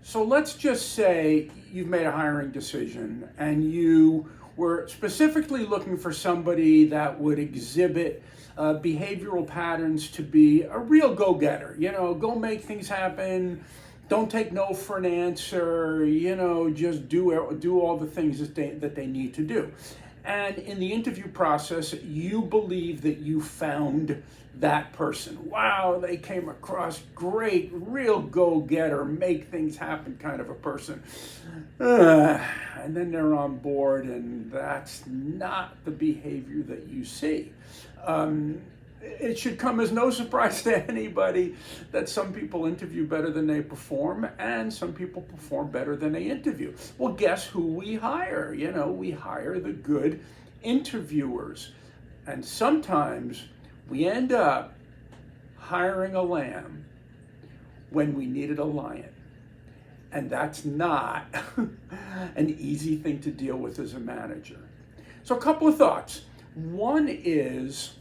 So let's just say you've made a hiring decision and you were specifically looking for somebody that would exhibit behavioral patterns to be a real go-getter. Go make things happen. Don't take no for an answer. Just do all the things that they need to do. And in the interview process, you believe that you found that person. Wow, they came across great, real go-getter, make things happen kind of a person. And then they're on board, and that's not the behavior that you see. It should come as no surprise to anybody that some people interview better than they perform, and some people perform better than they interview. Well, guess who we hire? We hire the good interviewers. And sometimes we end up hiring a lamb when we needed a lion. And that's not an easy thing to deal with as a manager. So a couple of thoughts. One is,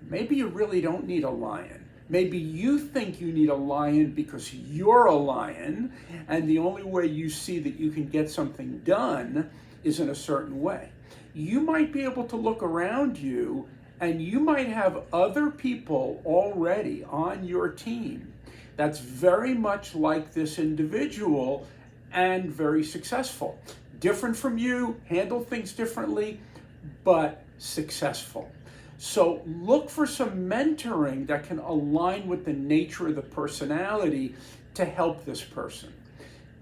maybe you really don't need a lion. Maybe you think you need a lion because you're a lion, and the only way you see that you can get something done is in a certain way. You might be able to look around you, and you might have other people already on your team that's very much like this individual and very successful. Different from you, handle things differently, but successful. So look for some mentoring that can align with the nature of the personality to help this person.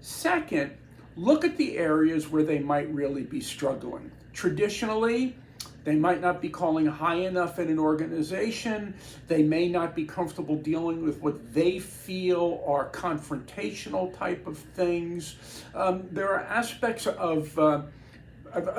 Second, look at the areas where they might really be struggling. Traditionally, they might not be calling high enough in an organization. They may not be comfortable dealing with what they feel are confrontational type of things. There are aspects of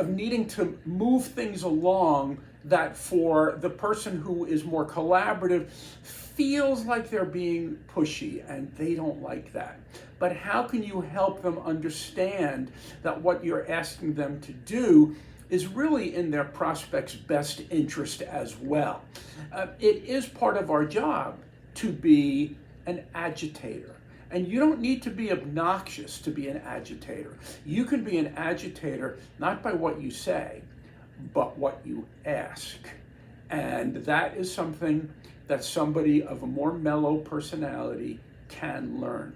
needing to move things along that for the person who is more collaborative feels like they're being pushy, and they don't like that. But how can you help them understand that what you're asking them to do is really in their prospect's best interest as well? It is part of our job to be an agitator. And you don't need to be obnoxious to be an agitator. You can be an agitator not by what you say, but what you ask. And that is something that somebody of a more mellow personality can learn.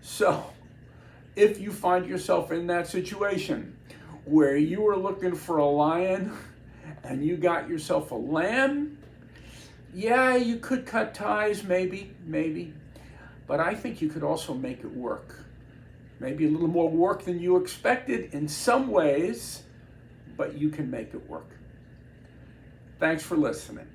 So, if you find yourself in that situation where you were looking for a lion and you got yourself a lamb, yeah, you could cut ties, maybe. But I think you could also make it work. Maybe a little more work than you expected in some ways, but you can make it work. Thanks for listening.